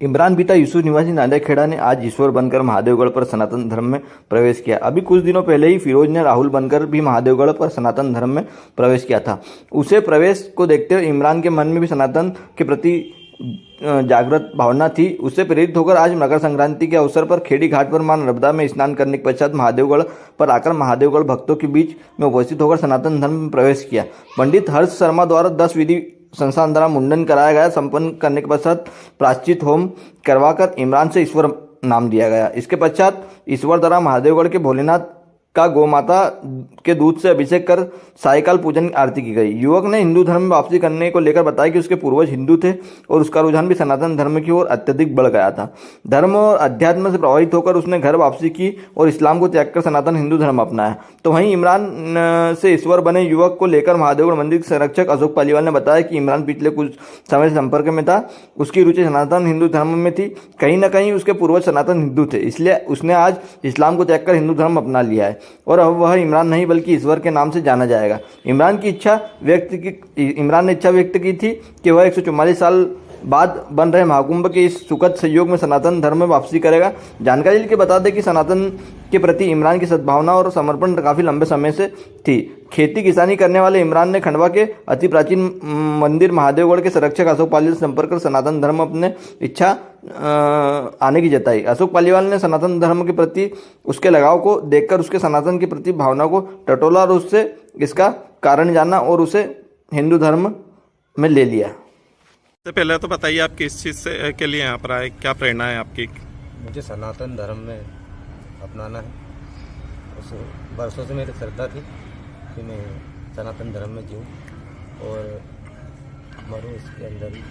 इमरान पिता यूसुफ निवासी नांदेखेड़ा ने आज ईश्वर बनकर महादेवगढ़ पर सनातन धर्म में प्रवेश किया। अभी कुछ दिनों पहले ही फिरोज ने राहुल बनकर भी महादेवगढ़ पर सनातन धर्म में प्रवेश किया था। उसे प्रवेश को देखते हुए इमरान के मन में भी सनातन के प्रति जागृत भावना थी। उससे प्रेरित होकर आज मकर संक्रांति के अवसर पर खेड़ी घाट पर मां नर्मदा में स्नान करने के पश्चात महादेवगढ़ पर आकर महादेवगढ़ भक्तों के बीच में उपस्थित होकर सनातन धर्म में प्रवेश किया। पंडित हर्ष शर्मा द्वारा 10 विधि संस्थान द्वारा मुंडन कराया गया। संपन्न करने के पश्चात प्रायश्चित होम करवाकर इमरान से ईश्वर नाम दिया गया। इसके पश्चात ईश्वर द्वारा महादेवगढ़ के भोलेनाथ का गौमाता के दूध से अभिषेक कर सायकाल पूजन की आरती की गई। युवक ने हिंदू धर्म में वापसी करने को लेकर बताया कि उसके पूर्वज हिंदू थे और उसका रुझान भी सनातन धर्म की ओर अत्यधिक बढ़ गया था। धर्म और अध्यात्म से प्रभावित होकर उसने घर वापसी की और इस्लाम को त्याग कर सनातन हिंदू धर्म अपनाया। तो वहीं इमरान से ईश्वर बने युवक को लेकर महादेवगढ़ मंदिर के संरक्षक अशोक पालीवाल ने बताया कि इमरान पिछले कुछ समय से संपर्क में था। उसकी रुचि सनातन हिंदू धर्म में थी। कहीं न कहीं उसके पूर्वज सनातन हिंदू थे, इसलिए उसने आज इस्लाम को त्याग कर हिंदू धर्म अपना लिया है और अब वह इमरान नहीं बल्कि ईश्वर के नाम से जाना जाएगा। इमरान ने इच्छा व्यक्त की थी कि वह 144 साल बाद बन रहे महाकुंभ के इस सुखद संयोग में सनातन धर्म में वापसी करेगा। जानकारी के बता दें कि सनातन के प्रति इमरान की सद्भावना और समर्पण काफी लंबे समय से थी। खेती किसानी करने वाले इमरान ने खंडवा के अति प्राचीन मंदिर महादेवगढ़ के संरक्षक अशोक पालीवाल से संपर्क कर सनातन धर्म अपने इच्छा आने की जताई। अशोक पालीवाल ने सनातन धर्म के प्रति उसके लगाव को देखकर उसके सनातन के प्रति भावना को टटोला और उससे इसका कारण जाना और उसे हिंदू धर्म में ले लिया। सबसे पहले तो बताइए आप किस चीज़ से के लिए यहाँ पर आए, क्या प्रेरणा है आपकी? मुझे सनातन धर्म में अपनाना है। उस वर्षों से मेरी श्रद्धा थी कि मैं सनातन धर्म में जीऊँ और मरूँ इसके अंदर ही।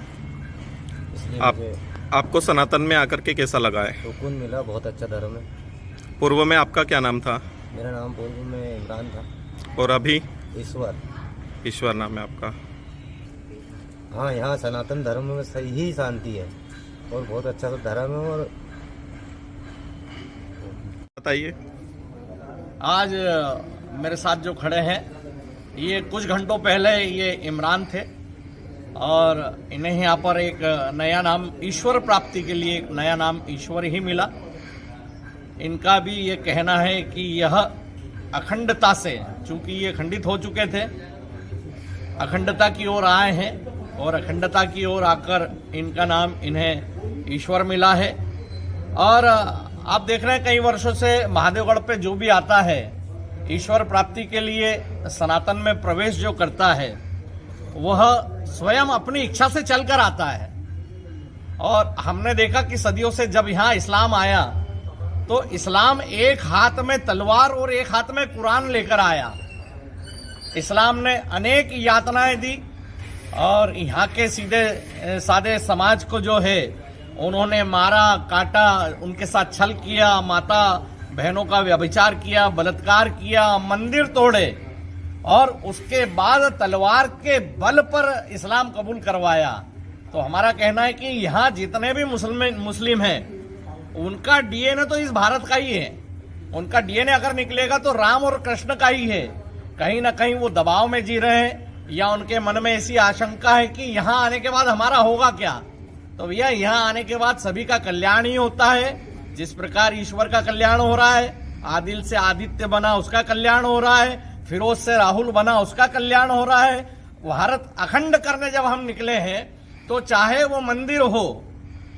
इसलिए मुझे आपको सनातन में आकर के कैसा लगा है? सुकून मिला। बहुत अच्छा धर्म है। पूर्व में आपका क्या नाम था? मेरा नाम पूर्व में इमरान था। और अभी? ईश्वर नाम है आपका। हाँ, यहाँ सनातन धर्म में सही ही शांति है और बहुत अच्छा धर्म है। और बताइए। आज मेरे साथ जो खड़े हैं ये कुछ घंटों पहले ये इमरान थे और इन्हें यहाँ पर एक नया नाम ईश्वर प्राप्ति के लिए एक नया नाम ईश्वर ही मिला। इनका भी ये कहना है कि यह अखंडता से, चूंकि ये खंडित हो चुके थे, अखंडता की ओर आए हैं और अखंडता की ओर आकर इनका नाम इन्हें ईश्वर मिला है। और आप देख रहे हैं कई वर्षों से महादेवगढ़ पे जो भी आता है ईश्वर प्राप्ति के लिए सनातन में प्रवेश जो करता है वह स्वयं अपनी इच्छा से चलकर आता है। और हमने देखा कि सदियों से जब यहाँ इस्लाम आया तो इस्लाम एक हाथ में तलवार और एक हाथ में कुरान लेकर आया। इस्लाम ने अनेक यातनाएं दी और यहाँ के सीधे साधे समाज को जो है उन्होंने मारा, काटा, उनके साथ छल किया, माता बहनों का व्यभिचार किया, बलात्कार किया, मंदिर तोड़े और उसके बाद तलवार के बल पर इस्लाम कबूल करवाया। तो हमारा कहना है कि यहाँ जितने भी मुस्लिम हैं उनका डीएनए तो इस भारत का ही है। उनका डीएनए अगर निकलेगा तो राम और कृष्ण का ही है। कहीं ना कहीं वो दबाव में जी रहे हैं या उनके मन में ऐसी आशंका है कि यहाँ आने के बाद हमारा होगा क्या। तो भैया यहाँ आने के बाद सभी का कल्याण ही होता है। जिस प्रकार ईश्वर का कल्याण हो रहा है, आदिल से आदित्य बना उसका कल्याण हो रहा है, फिरोज से राहुल बना उसका कल्याण हो रहा है। भारत अखंड करने जब हम निकले हैं तो चाहे वो मंदिर हो,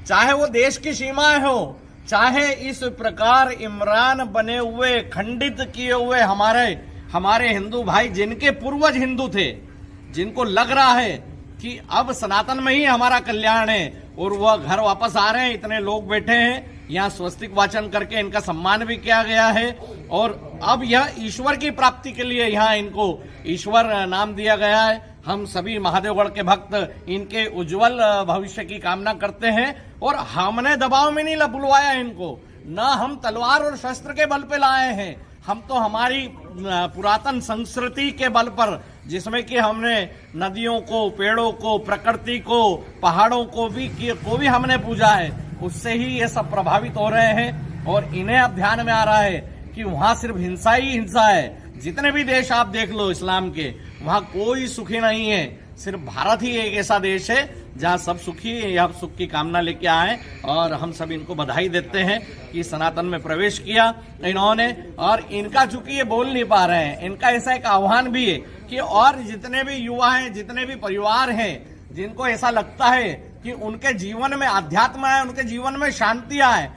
चाहे वो देश की सीमाएं हो, चाहे इस प्रकार इमरान बने हुए खंडित किए हुए हमारे हिंदू भाई जिनके पूर्वज हिंदू थे, जिनको लग रहा है कि अब सनातन में ही हमारा कल्याण है और वह घर वापस आ रहे हैं, इतने लोग बैठे हैं, यहाँ स्वस्तिक वाचन करके इनका सम्मान भी किया गया है और अब यह ईश्वर की प्राप्ति के लिए यहाँ इनको ईश्वर नाम दिया गया है। हम सभी महादेवगढ़ के भक्त इनके उज्जवल भविष्य की कामना करते हैं और हमने दबाव में नहीं बुलवाया इनको, न हम तलवार और शस्त्र के बल पे लाए हैं। हम तो हमारी पुरातन संस्कृति के बल पर, जिसमें कि हमने नदियों को, पेड़ों को, प्रकृति को, पहाड़ों को भी हमने पूजा है, उससे ही ये सब प्रभावित हो रहे हैं। और इन्हें अब ध्यान में आ रहा है कि वहां सिर्फ हिंसा ही हिंसा है। जितने भी देश आप देख लो इस्लाम के, वहां कोई सुखी नहीं है। सिर्फ भारत ही एक ऐसा देश है जहाँ सब सुखी यह सुख की कामना लेके आए और हम सब इनको बधाई देते हैं कि सनातन में प्रवेश किया इन्होंने। और इनका चूंकि ये बोल नहीं पा रहे हैं, इनका ऐसा एक आह्वान भी है कि और जितने भी युवा हैं, जितने भी परिवार हैं, जिनको ऐसा लगता है कि उनके जीवन में अध्यात्म है, उनके जीवन में शांति आए,